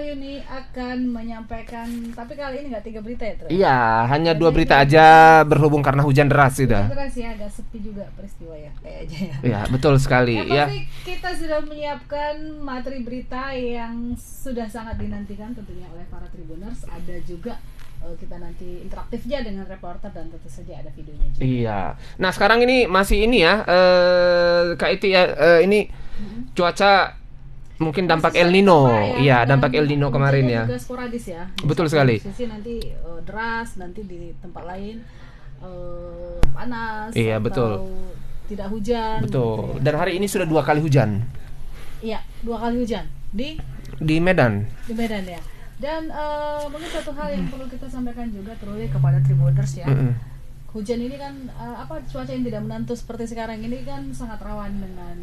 Yuni akan menyampaikan, tapi kali ini nggak 3 berita ya, Tre? Iya, hanya 2 Biasanya berita kan aja berhubung karena hujan deras hujan sudah. deras ya, agak sepi juga peristiwa ya, kayak aja ya. Iya, betul sekali Yang ya. pasti kita sudah menyiapkan materi berita yang sudah sangat dinantikan tentunya oleh para Tribuners. Ada juga kita nanti interaktifnya dengan reporter dan tentu saja ada videonya juga. Iya. Nah, sekarang ini masih ini ya, Kak Iti ya, ini cuaca mungkin dampak Masih El sering Nino. cerah ya, Iya, dan dampak El Nino kemarin hujannya ya. juga sporadis ya. Di Betul satu sekali. sisi nanti deras, nanti di tempat lain panas Iya, atau betul. tidak hujan. Betul. Gitu ya. Dan hari ini sudah 2 kali hujan Iya, 2 kali hujan di Medan. di Medan ya. Dan mungkin satu hal yang perlu kita sampaikan juga terlebih kepada Tribuners ya. Hujan ini kan cuaca yang tidak menentu seperti sekarang ini kan sangat rawan dengan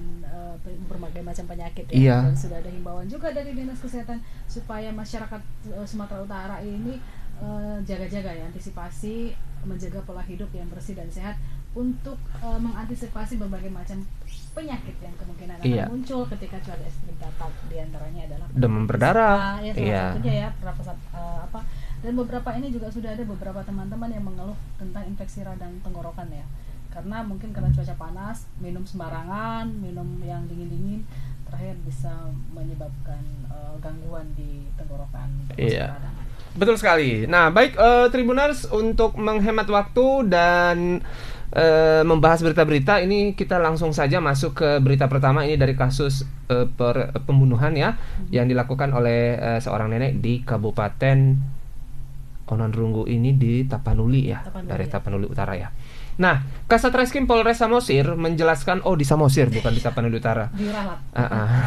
berbagai macam penyakit ya. Iya. Dan sudah ada himbauan juga dari Dinas Kesehatan supaya masyarakat Sumatera Utara ini jaga-jaga ya, antisipasi, menjaga pola hidup yang bersih dan sehat untuk mengantisipasi berbagai macam penyakit yang kemungkinan akan muncul ketika cuaca ekstrim datang. Di antaranya adalah Demam berdarah. ya, salah satunya ya pernafasan dan beberapa ini juga sudah ada beberapa teman-teman yang mengeluh tentang infeksi radang tenggorokan ya, karena mungkin karena cuaca panas, minum sembarangan, minum yang dingin-dingin, terakhir bisa menyebabkan gangguan di tenggorokan. Iya. Betul sekali. Nah, baik Tribuners, untuk menghemat waktu dan membahas berita-berita ini, kita langsung saja masuk ke berita pertama. Ini dari kasus pembunuhan ya, yang dilakukan oleh seorang nenek di Kabupaten Ononrunggu ini di Tapanuli ya, dari Tapanuli Utara ya. Nah, Kasat Reskrim Polres Samosir menjelaskan, di Samosir bukan di Tapanuli Utara. Di Ralat.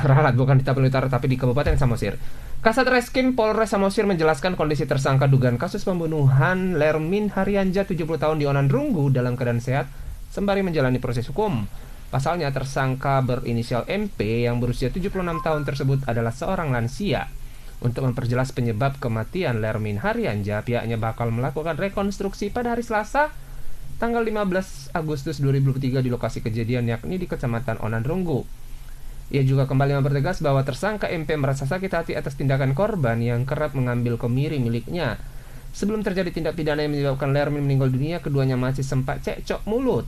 Ralat bukan di Tapanuli Utara tapi di Kabupaten Samosir. Kasat Reskrim Polres Samosir menjelaskan kondisi tersangka dugaan kasus pembunuhan Lermin Harianja 70 tahun di Ononrunggu dalam keadaan sehat sembari menjalani proses hukum. Pasalnya tersangka berinisial MP yang berusia 76 tahun tersebut adalah seorang lansia. Untuk memperjelas penyebab kematian Lermin Harianja, pihaknya bakal melakukan rekonstruksi pada hari Selasa tanggal 15 Agustus 2023 di lokasi kejadian, yakni di Kecamatan Ononrunggu. Ia juga kembali mempertegas bahwa tersangka MP merasa sakit hati atas tindakan korban yang kerap mengambil kemiri miliknya. Sebelum terjadi tindak pidana yang menyebabkan Lermin meninggal dunia, keduanya masih sempat cekcok mulut.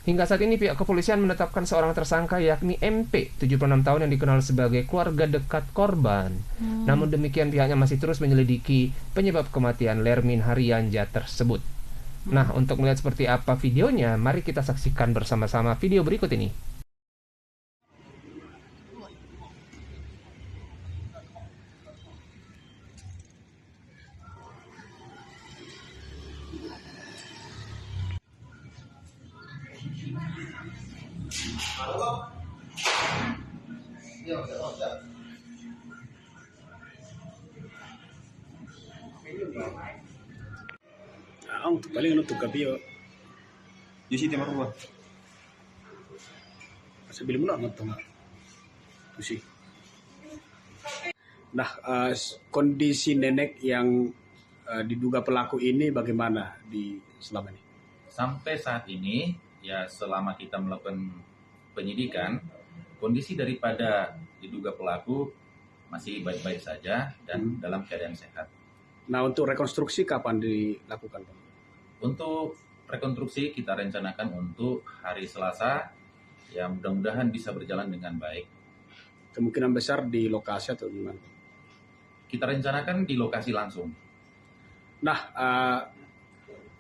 Hingga saat ini pihak kepolisian menetapkan seorang tersangka, yakni MP 76 tahun yang dikenal sebagai keluarga dekat korban. Namun demikian pihaknya masih terus menyelidiki penyebab kematian Lermin Harianja tersebut. Nah, untuk melihat seperti apa videonya, mari kita saksikan bersama-sama video berikut ini. Paling untuk kabio di situ marua sebelum nak ngetong tu sih. Nah, kondisi nenek yang diduga pelaku ini bagaimana di selama ini? sampai saat ini ya, selama kita melakukan penyidikan, kondisi daripada diduga pelaku masih baik-baik saja dan dalam keadaan sehat. Nah, untuk rekonstruksi kapan dilakukan, Pak? Untuk rekonstruksi kita rencanakan untuk hari Selasa, ya mudah-mudahan bisa berjalan dengan baik. Kemungkinan besar di lokasi atau gimana? Kita rencanakan di lokasi langsung. Nah,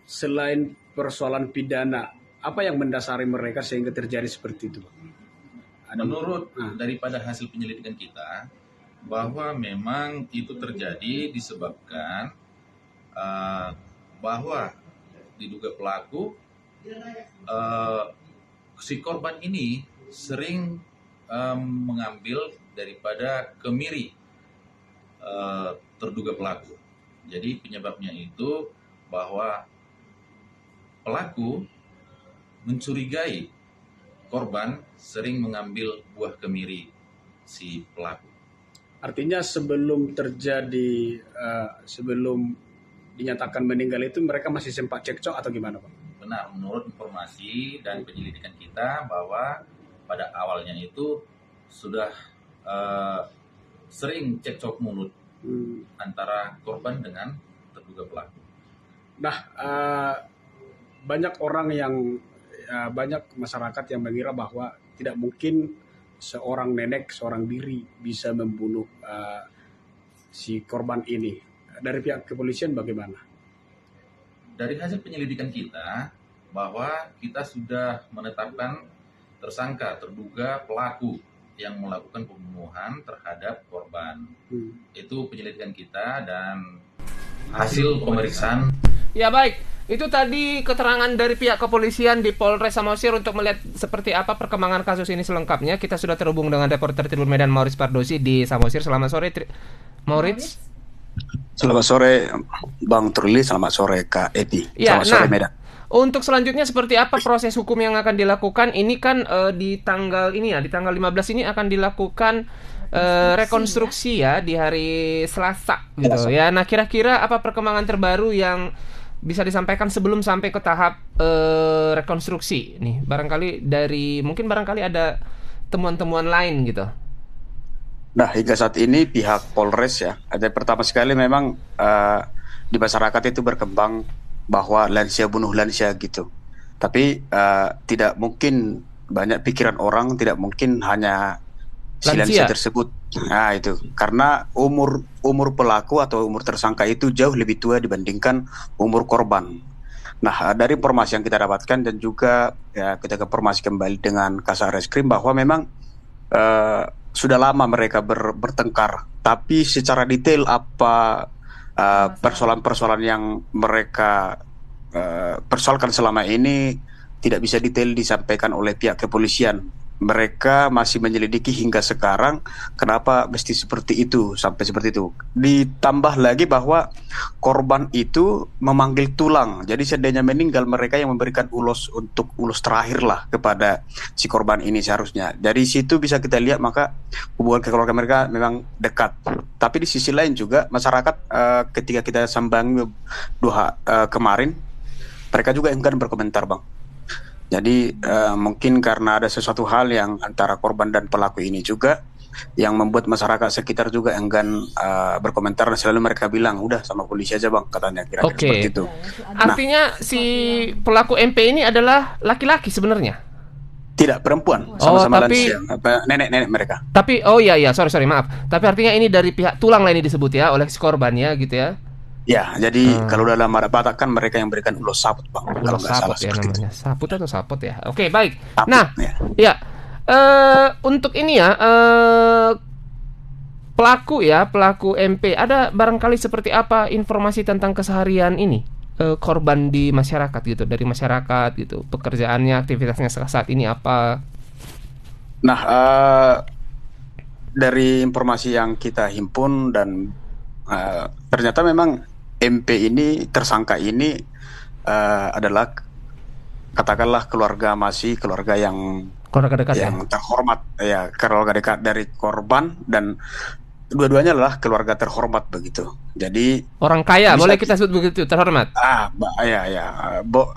selain persoalan pidana, apa yang mendasari mereka sehingga terjadi seperti itu, Pak? Menurut daripada hasil penyelidikan kita, bahwa memang itu terjadi disebabkan bahwa diduga pelaku si korban ini sering mengambil daripada kemiri terduga pelaku. Jadi penyebabnya itu bahwa pelaku mencurigai korban sering mengambil buah kemiri si pelaku. Artinya sebelum terjadi, sebelum dinyatakan meninggal itu mereka masih sempat cekcok atau gimana, Pak? Benar, menurut informasi dan penyelidikan kita bahwa pada awalnya itu sudah sering cekcok mulut antara korban dengan terduga pelaku. Nah, banyak orang banyak masyarakat yang mengira bahwa tidak mungkin seorang nenek, seorang diri bisa membunuh si korban ini. Dari pihak kepolisian bagaimana? Dari hasil penyelidikan kita, bahwa kita sudah menetapkan tersangka, terduga pelaku yang melakukan pembunuhan terhadap korban. Itu penyelidikan kita dan hasil pemeriksaan. Ya baik, itu tadi keterangan dari pihak kepolisian di Polres Samosir untuk melihat seperti apa perkembangan kasus ini selengkapnya. Kita sudah terhubung dengan reporter Tribun Medan Maurits Pardosi di Samosir. Selamat sore, Maurits. Selamat sore Bang Truli, selamat sore Kak Epi. Ya, selamat sore Medan. Untuk selanjutnya seperti apa proses hukum yang akan dilakukan? Ini kan di tanggal 15 ini akan dilakukan rekonstruksi ya di hari Selasa gitu ya. Nah, kira-kira apa perkembangan terbaru yang bisa disampaikan sebelum sampai ke tahap rekonstruksi nih? Mungkin barangkali ada temuan-temuan lain gitu. Nah, hingga saat ini pihak Polres ya, ada pertama sekali memang di masyarakat itu berkembang bahwa lansia bunuh lansia gitu. Tapi tidak mungkin banyak pikiran orang, tidak mungkin hanya si lansia tersebut. Nah, itu karena umur pelaku atau umur tersangka itu jauh lebih tua dibandingkan umur korban. Nah, dari informasi yang kita dapatkan dan juga ya kita informasi kembali dengan Kasat Reskrim bahwa memang sudah lama mereka bertengkar, tapi secara detail apa persoalan-persoalan yang mereka persoalkan selama ini tidak bisa detail disampaikan oleh pihak kepolisian. Mereka masih menyelidiki hingga sekarang kenapa mesti seperti itu, sampai seperti itu. Ditambah lagi bahwa korban itu memanggil tulang. Jadi seandainya meninggal, mereka yang memberikan ulos terakhir lah kepada si korban ini seharusnya. Dari situ bisa kita lihat maka hubungan keluarga mereka memang dekat. Tapi di sisi lain juga masyarakat ketika kita sambangi kemarin, mereka juga enggan berkomentar, Bang. Jadi mungkin karena ada sesuatu hal yang antara korban dan pelaku ini juga yang membuat masyarakat sekitar juga enggan berkomentar, dan selalu mereka bilang udah sama polisi aja Bang, katanya kira-kira seperti itu. Artinya si pelaku MP ini adalah laki-laki sebenarnya? Tidak, perempuan, sama-sama lansia, nenek-nenek mereka. Tapi sorry maaf. Tapi artinya ini dari pihak tulang lah ini disebut ya oleh si korban ya gitu ya. Ya, jadi kalau dalam Arab Batak kan mereka yang berikan ulos saput, Bang. Kalau nggak salah ya namanya. itu. Saput atau saput ya. Oke, baik. Saput, nah, ya. Untuk ini ya, pelaku MP, ada barangkali seperti apa informasi tentang keseharian ini korban di masyarakat gitu, dari masyarakat gitu, pekerjaannya, aktivitasnya saat ini apa? Nah, dari informasi yang kita himpun dan ternyata memang MP ini, tersangka ini adalah katakanlah keluarga yang dekat yang terhormat ya, keluarga dekat dari korban, dan dua-duanya adalah keluarga terhormat begitu. Jadi orang kaya, boleh kita sebut begitu, terhormat.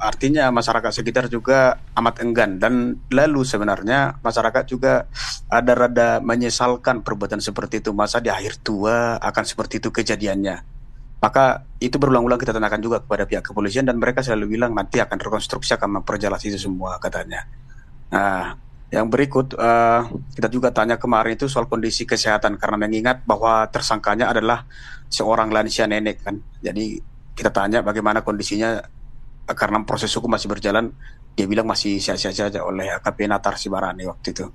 Artinya masyarakat sekitar juga amat enggan, dan lalu sebenarnya masyarakat juga ada rada menyesalkan perbuatan seperti itu. Masa di akhir tua akan seperti itu kejadiannya. Maka itu berulang-ulang kita tanyakan juga kepada pihak kepolisian, dan mereka selalu bilang nanti akan rekonstruksi, akan memperjelas itu semua katanya. Nah, yang berikut kita juga tanya kemarin itu soal kondisi kesehatan, karena mengingat bahwa tersangkanya adalah seorang lansia nenek kan. Jadi kita tanya bagaimana kondisinya, karena proses hukum masih berjalan. Dia bilang masih sehat-sehat saja oleh AKP Natar Sibarani waktu itu.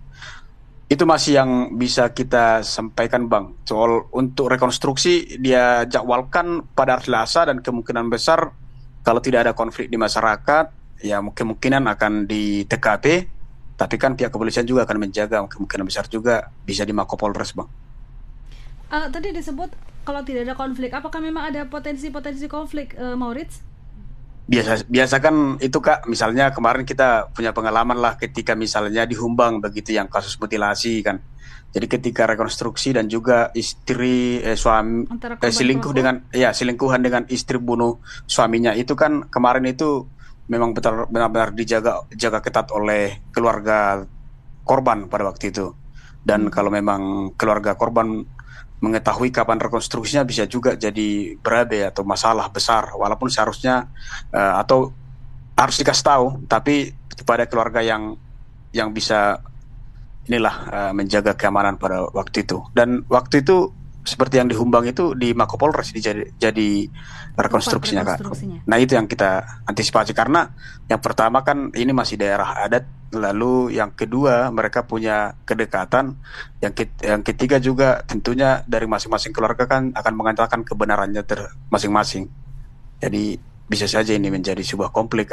Itu masih yang bisa kita sampaikan Bang. Soal untuk rekonstruksi dia jadwalkan pada hari Selasa, dan kemungkinan besar kalau tidak ada konflik di masyarakat ya kemungkinan akan di TKP. Tapi kan pihak kepolisian juga akan menjaga, kemungkinan besar juga bisa di Mako-Polres Bang. Tadi disebut kalau tidak ada konflik, apakah memang ada potensi konflik, Maurits? Biasa kan itu Kak, misalnya kemarin kita punya pengalaman lah ketika misalnya di Humbang begitu yang kasus mutilasi kan. Jadi ketika rekonstruksi dan juga istri selingkuhan dengan istri bunuh suaminya itu kan kemarin itu memang benar-benar jaga ketat oleh keluarga korban pada waktu itu. Dan kalau memang keluarga korban mengetahui kapan rekonstruksinya bisa juga jadi berabe atau masalah besar, walaupun seharusnya atau harus dikasih tahu, tapi kepada keluarga yang bisa inilah menjaga keamanan pada waktu itu. Dan waktu itu seperti yang di Humbang itu di Mako Polres jadi rekonstruksinya, Kak. Nah, itu yang kita antisipasi karena yang pertama kan ini masih daerah adat, lalu yang kedua mereka punya kedekatan, yang ketiga juga tentunya dari masing-masing keluarga kan akan mengatakan kebenarannya masing-masing. Jadi bisa saja ini menjadi sebuah konflik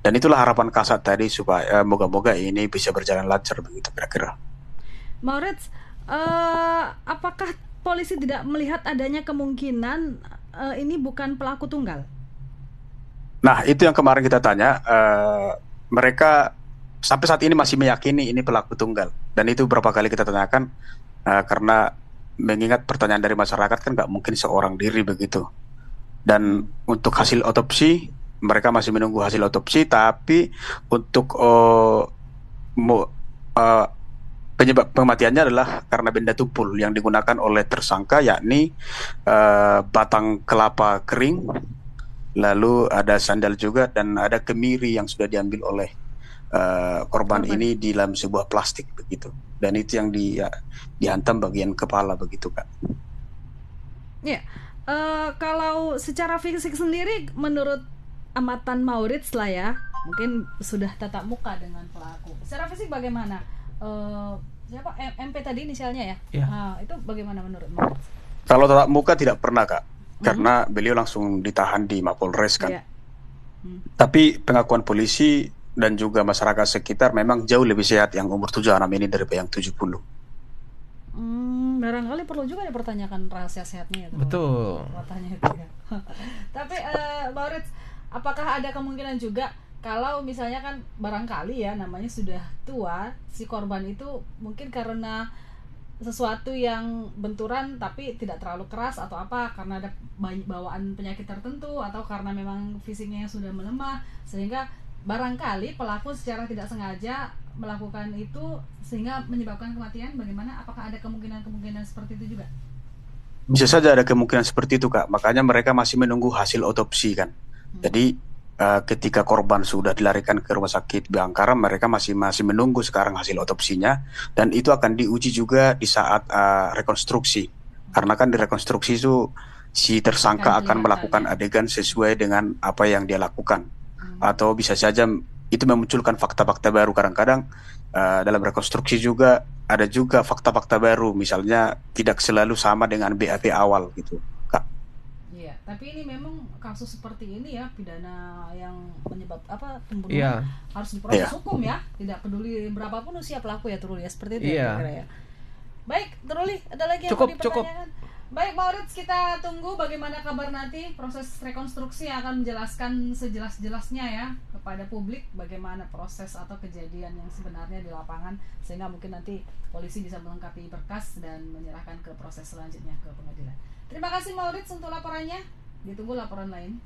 dan itulah harapan Kasat tadi supaya moga-moga ini bisa berjalan lancar begitu kira-kira. Maurits, apakah polisi tidak melihat adanya kemungkinan ini bukan pelaku tunggal? Nah, itu yang kemarin kita tanya. Mereka sampai saat ini masih meyakini ini pelaku tunggal. Dan itu berapa kali kita tanyakan karena mengingat pertanyaan dari masyarakat kan nggak mungkin seorang diri begitu. Dan untuk hasil otopsi, mereka masih menunggu hasil otopsi. Tapi untuk penyebab kematiannya adalah karena benda tumpul yang digunakan oleh tersangka, yakni batang kelapa kering, lalu ada sandal juga, dan ada kemiri yang sudah diambil oleh korban ini di dalam sebuah plastik begitu. Dan itu yang dihantam bagian kepala begitu, Kak. Ya, kalau secara fisik sendiri, menurut amatan Maurits lah ya, mungkin sudah tatap muka dengan pelaku. Secara fisik bagaimana? Siapa MP tadi inisialnya ya? Ya. Itu bagaimana menurut Maurits? Kalau tatap muka tidak pernah, Kak, karena beliau langsung ditahan di Mapolres kan. Ya. Tapi pengakuan polisi dan juga masyarakat sekitar memang jauh lebih sehat yang umur 76 ini daripada yang 70. Barangkali perlu juga dipertanyakan rahasia sehatnya. Betul. Katanya itu ya. Tapi Maurits, apakah ada kemungkinan juga kalau misalnya kan barangkali ya namanya sudah tua, si korban itu mungkin karena sesuatu yang benturan tapi tidak terlalu keras atau apa, karena ada bawaan penyakit tertentu atau karena memang fisiknya yang sudah melemah, sehingga barangkali pelaku secara tidak sengaja melakukan itu sehingga menyebabkan kematian. Bagaimana? Apakah ada kemungkinan seperti itu juga? Bisa saja ada kemungkinan seperti itu, Kak. Makanya mereka masih menunggu hasil otopsi kan. Jadi ketika korban sudah dilarikan ke rumah sakit Bangkaram, mereka masih menunggu sekarang hasil otopsinya, dan itu akan diuji juga di saat rekonstruksi. Karena kan di rekonstruksi itu si tersangka akan melakukan adegan sesuai dengan apa yang dia lakukan. Atau bisa saja itu memunculkan fakta-fakta baru. Kadang-kadang dalam rekonstruksi juga ada juga fakta-fakta baru, misalnya tidak selalu sama dengan BAP awal gitu, Kak. Iya, tapi ini memang kasus seperti ini ya, pidana yang pembunuhan harus diproses hukum ya, tidak peduli berapapun usia pelaku ya, Truli ya, seperti itu ya kira-kira ya. Baik, Truli, ada lagi yang mau dipertanyakan? Baik, Maurits, kita tunggu bagaimana kabar nanti proses rekonstruksi yang akan menjelaskan sejelas-jelasnya ya kepada publik bagaimana proses atau kejadian yang sebenarnya di lapangan, sehingga mungkin nanti polisi bisa melengkapi berkas dan menyerahkan ke proses selanjutnya ke pengadilan. Terima kasih Maurits untuk laporannya. Ditunggu laporan lain.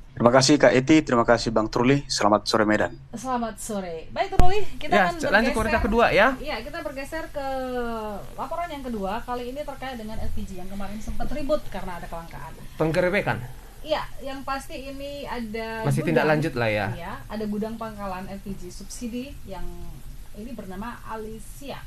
Terima kasih Kak Eti, terima kasih Bang Truli. Selamat sore Medan. Selamat sore. Baik Truli, kita akan lanjut ke berita kedua ya. Iya, kita bergeser ke laporan yang kedua. Kali ini terkait dengan LPG yang kemarin sempat ribut karena ada kelangkaan. Penggerebekan. Iya, yang pasti ini ada masih tindak lanjut lah ya. Iya, ada gudang pangkalan LPG subsidi yang ini bernama Alicia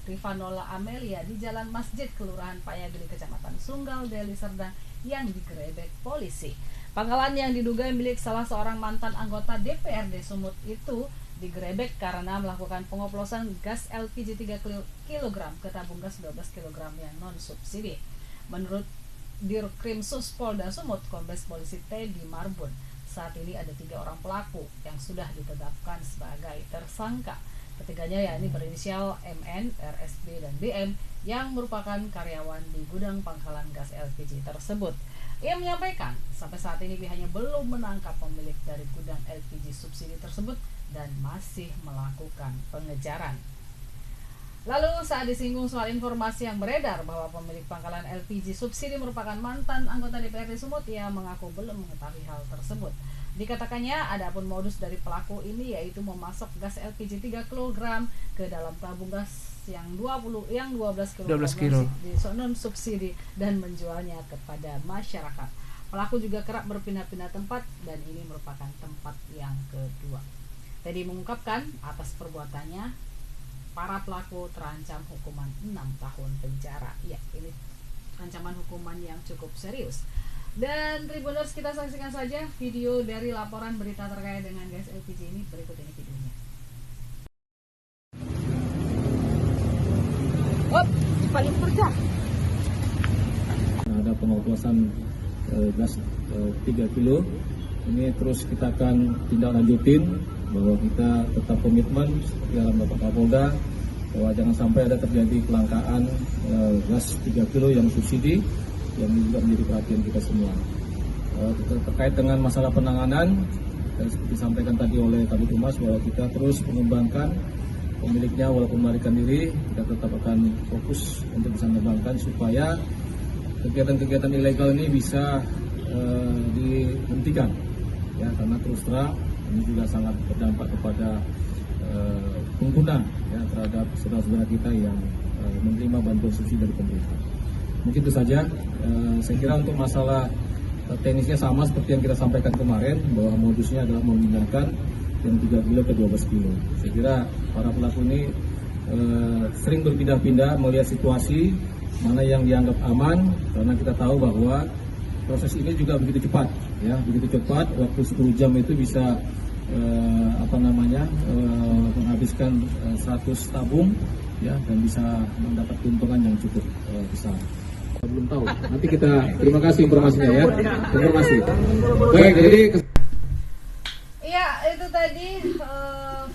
Rifanola Amelia di Jalan Masjid, Kelurahan Payagede, Kecamatan Sunggal, Deli Serdang yang digerebek polisi. Pangkalan yang diduga milik salah seorang mantan anggota DPRD Sumut itu digerebek karena melakukan pengoplosan gas LPG 3 kg ke tabung gas 12 kg yang non-subsidi. Menurut Dirkrimsus Polda Sumut, Kombes Polisi Teddy Marbun, saat ini ada 3 orang pelaku yang sudah ditetapkan sebagai tersangka. Ketiganya yakni berinisial MN, RSB, dan BM yang merupakan karyawan di gudang pangkalan gas LPG tersebut. Ia menyampaikan sampai saat ini pihaknya belum menangkap pemilik dari gudang LPG subsidi tersebut dan masih melakukan pengejaran. Lalu saat disinggung soal informasi yang beredar bahwa pemilik pangkalan LPG subsidi merupakan mantan anggota DPRD Sumut, ia mengaku belum mengetahui hal tersebut. Dikatakannya, adapun modus dari pelaku ini yaitu memasok gas LPG 3 kg ke dalam tabung gas yang 12 kg 12 kilo di non subsidi dan menjualnya kepada masyarakat. Pelaku juga kerap berpindah-pindah tempat dan ini merupakan tempat yang kedua. Teddy mengungkapkan atas perbuatannya para pelaku terancam hukuman 6 tahun penjara. Ya, ini ancaman hukuman yang cukup serius. Dan Tribuners, kita saksikan saja video dari laporan berita terkait dengan gas LPG ini. Berikut ini videonya. Paling kerja. Ada pengoplosan gas 3 kilo. Ini terus kita akan tindak lanjutin bahwa kita tetap komitmen seperti dalam Bapak Kapolda bahwa jangan sampai ada terjadi kelangkaan gas 3 kilo yang subsidi, yang juga menjadi perhatian kita semua. Terkait dengan masalah penanganan, seperti disampaikan tadi oleh Kabid Humas bahwa kita terus mengembangkan pemiliknya walaupun melarikan diri, kita tetap akan fokus untuk bisa mengembangkan supaya kegiatan-kegiatan ilegal ini bisa dihentikan. Ya, karena terus terang ini juga sangat berdampak kepada pengguna ya, terhadap saudara-saudara kita yang menerima bantuan subsidi dari pemerintah. Mungkin itu saja. Saya kira untuk masalah teknisnya sama seperti yang kita sampaikan kemarin bahwa modusnya adalah memindahkan yang 3 kilo ke 12 kilo. Saya kira para pelaku ini sering berpindah-pindah melihat situasi mana yang dianggap aman, karena kita tahu bahwa proses ini juga begitu cepat, ya begitu cepat. Waktu 10 jam itu bisa menghabiskan 100 tabung, ya, dan bisa mendapat keuntungan yang cukup besar. Belum tahu. Nanti kita terima kasih informasinya ya. Informasi. Baik, jadi Iya, itu tadi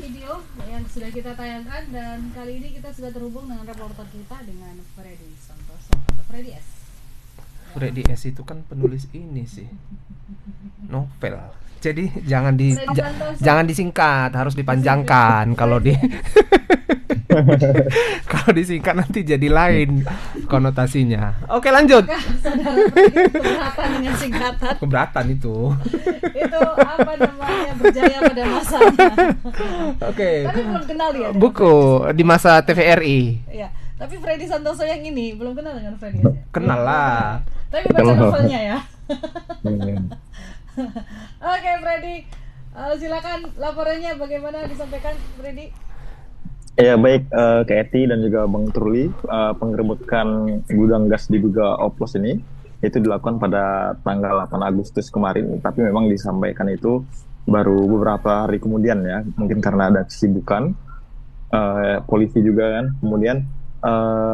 video yang sudah kita tayangkan, dan kali ini kita sudah terhubung dengan reporter kita dengan Freddy Santoso atau Freddy S. Freddy S itu kan penulis ini sih, novel. Jadi jangan disingkat, harus dipanjangkan. Kalau kalau disingkat nanti jadi lain konotasinya. Oke, lanjut. Saudara Freddy keberatan dengan singkatan. Keberatan itu. Itu apa namanya, berjaya pada masanya. Oke. Tapi belum kenal ya. Buku di masa TVRI. Iya. Tapi Freddy Santoso yang ini belum kenal dengan Freddy. Kenal lah. Tapi baca novelnya ya. Oke, Freddy, silakan laporannya bagaimana disampaikan, Freddy. Ya baik, Kak Eti dan juga Bang Truli, penggerebekan gudang gas diduga oplos ini itu dilakukan pada tanggal 8 Agustus kemarin, tapi memang disampaikan itu baru beberapa hari kemudian ya, mungkin karena ada kesibukan polisi juga kan. Kemudian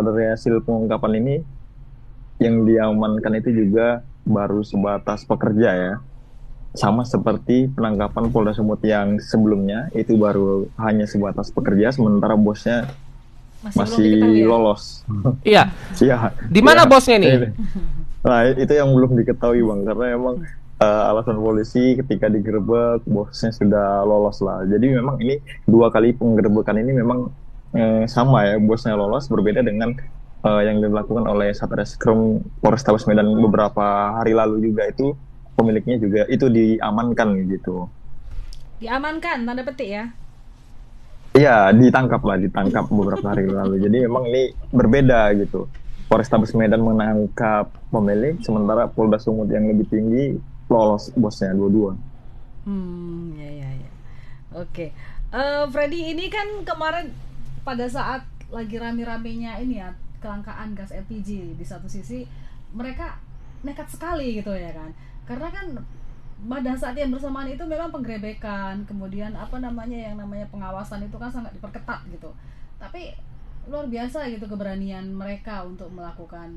dari hasil pengungkapan ini yang diamankan itu juga baru sebatas pekerja ya, sama seperti penangkapan Polda Sumut yang sebelumnya itu baru hanya sebatas pekerja, sementara bosnya masih lolos. Iya. Iya. Di mana bosnya nih? Nah, itu yang belum diketahui Bang, karena emang alasan polisi ketika digerebek bosnya sudah lolos lah. Jadi memang ini 2 kali penggerebekan ini memang sama ya, bosnya lolos, berbeda dengan yang dilakukan oleh Satreskrim Polrestabes Medan beberapa hari lalu juga, itu pemiliknya juga itu diamankan gitu. Diamankan, tanda petik ya? Iya, ditangkap beberapa hari lalu. Jadi memang ini berbeda gitu. Polrestabes Medan menangkap pemilik, sementara Polda Sumut yang lebih tinggi lolos bosnya dua-dua. Ya. Oke. Freddy, ini kan kemarin pada saat lagi rame-ramenya ini ya, kelangkaan gas LPG, di satu sisi mereka nekat sekali gitu ya kan. Karena kan pada saat yang bersamaan itu memang penggerebekan, kemudian yang namanya pengawasan itu kan sangat diperketat gitu. Tapi luar biasa gitu keberanian mereka untuk melakukan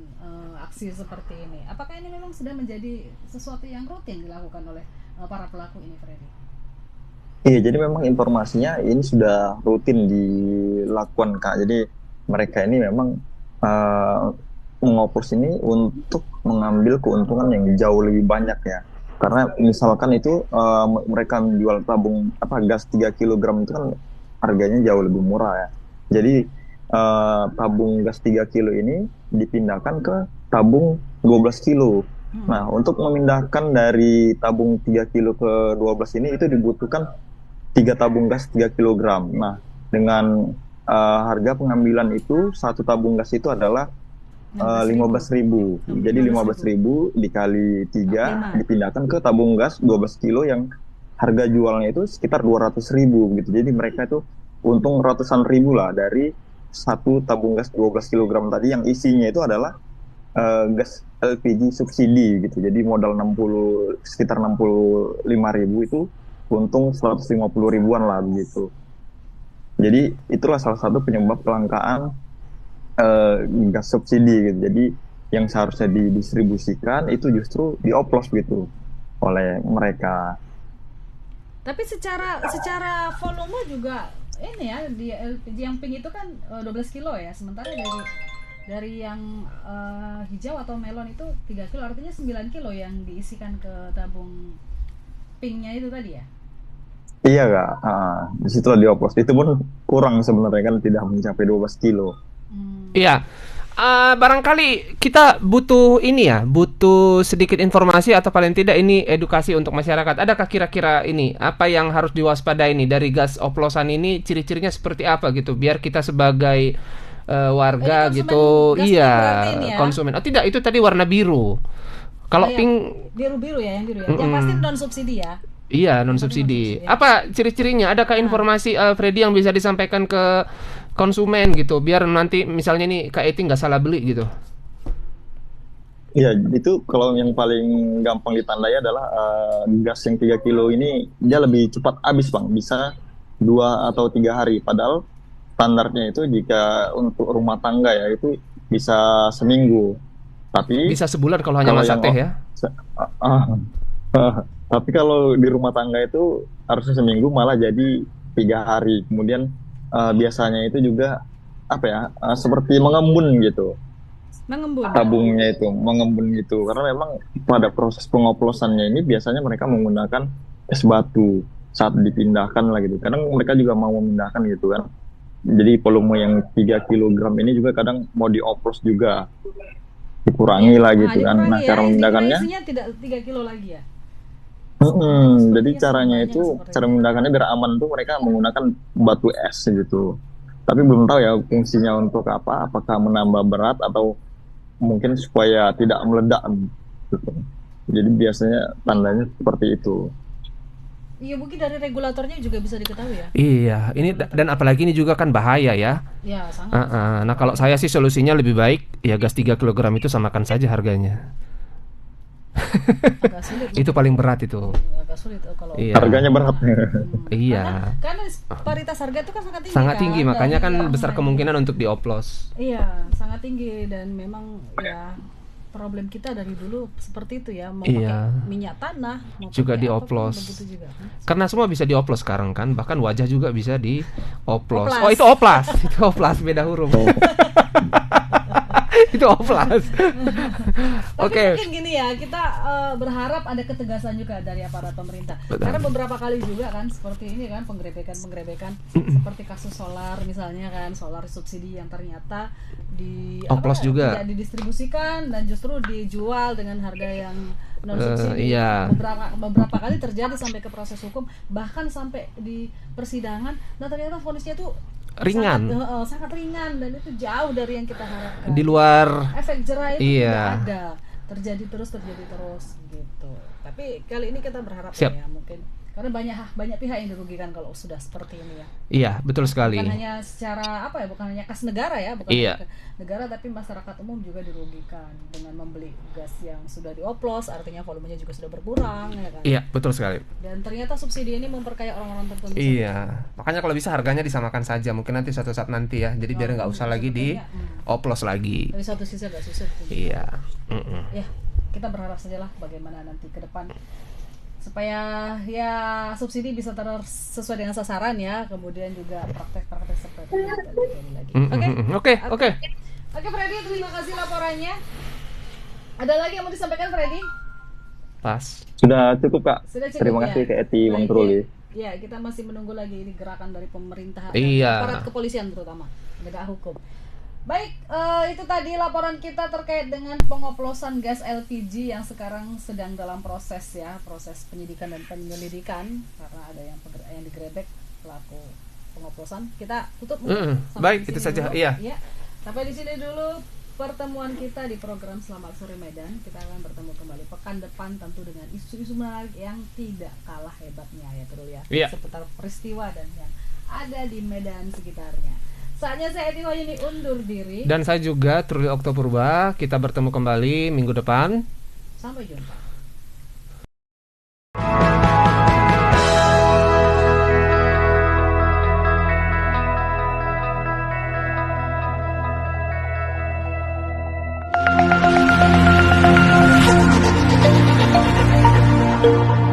aksi seperti ini. Apakah ini memang sudah menjadi sesuatu yang rutin dilakukan oleh para pelaku ini, Freddy? Iya, jadi memang informasinya ini sudah rutin dilakukan Kak. Jadi mereka ini memang mengoplos ini untuk mengambil keuntungan yang jauh lebih banyak ya. Karena misalkan itu mereka menjual tabung gas 3 kg itu kan harganya jauh lebih murah ya. Jadi tabung gas 3 kilo ini dipindahkan ke tabung 12 kilo. Nah, untuk memindahkan dari tabung 3 kilo ke 12 ini itu dibutuhkan 3 tabung gas 3 kilogram. Nah, dengan harga pengambilan itu satu tabung gas itu adalah 15.000. Jadi 15.000 dikali 3 dipindahkan ke tabung gas 12 kilo yang harga jualnya itu sekitar 200.000 gitu. Jadi mereka itu untung ratusan ribu lah dari satu tabung gas 12 kg tadi yang isinya itu adalah gas LPG subsidi gitu. Jadi modal sekitar 65.000 itu untung 150 ribuan lah begitu. Jadi itulah salah satu penyebab kelangkaan gas subsidi gitu. Jadi yang seharusnya didistribusikan itu justru dioplos gitu oleh mereka. Tapi secara volume juga ini ya, di LPG yang pink itu kan 12 kilo ya, sementara dari yang hijau atau melon itu 3 kilo, artinya 9 kilo yang diisikan ke tabung pinknya itu tadi ya? Iya Kak, disitulah dioplos. Itu pun kurang sebenarnya kan, tidak mencapai 12 kilo. Iya. Barangkali kita butuh ini ya, butuh sedikit informasi atau paling tidak ini edukasi untuk masyarakat. Adakah kira-kira ini apa yang harus diwaspadai ini dari gas oplosan ini, ciri-cirinya seperti apa gitu, biar kita sebagai warga gitu, iya, konsumen. Oh tidak, itu tadi warna biru. Kalau pink biru ya, yang biru ya. Yang pasti non subsidi ya. Iya, non subsidi. Apa ciri-cirinya? Adakah informasi Freddy yang bisa disampaikan ke konsumen gitu, biar nanti misalnya nih Kak Eti nggak salah beli gitu? Iya, itu kalau yang paling gampang ditandai adalah gas yang 3 kilo ini dia lebih cepat habis Bang, bisa 2 atau 3 hari. Padahal standarnya itu jika untuk rumah tangga ya itu bisa seminggu. Tapi bisa sebulan kalau hanya masak teh ya. Tapi kalau di rumah tangga itu harusnya seminggu, malah jadi 3 hari. Kemudian biasanya itu juga seperti mengembun gitu. Tabungnya itu mengembun gitu, karena memang pada proses pengoplosannya ini biasanya mereka menggunakan es batu saat dipindahkan lah gitu. Kadang mereka juga mau memindahkan gitu kan. Jadi volume yang 3 kg ini juga kadang mau dioplos juga, dikurangi lah gitu kan. Nah, cara memindahkannya isinya tidak 3 kilo lagi ya. Jadi caranya itu, cara memindahkannya biar aman tuh mereka menggunakan batu es gitu. Tapi belum tahu ya fungsinya untuk apa, apakah menambah berat atau mungkin supaya tidak meledak gitu. Jadi biasanya tandanya seperti itu. Iya, mungkin dari regulatornya juga bisa diketahui ya. Iya, ini dan apalagi ini juga kan bahaya ya. Iya, sangat. Nah, kalau saya sih solusinya lebih baik ya gas 3 kg itu samakan saja harganya. Agak sulit, itu paling berat itu. Agak sulit kalau harganya berat. Iya. Karena paritas harga itu kan sangat tinggi. Sangat tinggi, makanya kan besar kemungkinan untuk dioplos. Iya, sangat tinggi, dan memang ya problem kita dari dulu seperti itu ya, mau pakai minyak tanah, mau juga dioplos. Karena semua bisa dioplos sekarang kan, bahkan wajah juga bisa dioplos. Oh, itu oplas. Itu oplas, beda huruf. Itu oplas. Oke. Mungkin gini ya, kita berharap ada ketegasan juga dari aparat pemerintah. Betul. Karena beberapa kali juga kan seperti ini kan, penggerebekan seperti kasus solar misalnya kan, solar subsidi yang ternyata oplos juga tidak didistribusikan dan justru dijual dengan harga yang non subsidi. Iya. Beberapa kali terjadi sampai ke proses hukum, bahkan sampai di persidangan. Nah, ternyata vonisnya tuh sangat ringan, dan itu jauh dari yang kita harapkan. Di luar efek jerah itu tidak ada, terjadi terus gitu. Tapi kali ini kita berharap ya mungkin karena banyak pihak yang dirugikan kalau sudah seperti ini ya. Iya, betul sekali. Bukan hanya secara bukan hanya kas negara ya, bukan hanya negara, tapi masyarakat umum juga dirugikan dengan membeli gas yang sudah dioplos, artinya volumenya juga sudah berkurang ya kan. Iya, betul sekali. Dan ternyata subsidi ini memperkaya orang-orang tertentu. Iya. Makanya kalau bisa harganya disamakan saja, mungkin nanti suatu saat nanti ya. Jadi biar nggak usah lagi dioplos lagi. Dari satu sisi agak susah. Iya. Ya, kita berharap sajalah bagaimana nanti ke depan supaya ya subsidi bisa terus sesuai dengan sasaran ya, kemudian juga praktek-praktek seperti ini tidak terjadi lagi. Oke, Freddy, terima kasih laporannya. Ada lagi yang mau disampaikan, Freddy? Pas. Sudah cukup, Kak. Terima kasih ke Eti, Bang Truli. Ya, kita masih menunggu lagi ini gerakan dari pemerintah, aparat kepolisian terutama. penegak hukum. Baik, itu tadi laporan kita terkait dengan pengoplosan gas LPG yang sekarang sedang dalam proses penyidikan dan penyelidikan karena ada yang digrebek pelaku pengoplosan. Kita tutup baik, itu saja. Dulu. Iya. Ya. Sampai di sini dulu pertemuan kita di program Selamat Sore Medan. Kita akan bertemu kembali pekan depan tentu dengan isu-isu menarik yang tidak kalah hebatnya ya Trul ya. Iya. Seputar peristiwa dan yang ada di Medan sekitarnya. Saatnya saya Eti Wahyuni undur diri. Dan saya juga Truli Oktopurba. Kita bertemu kembali minggu depan. Sampai jumpa. Thank you.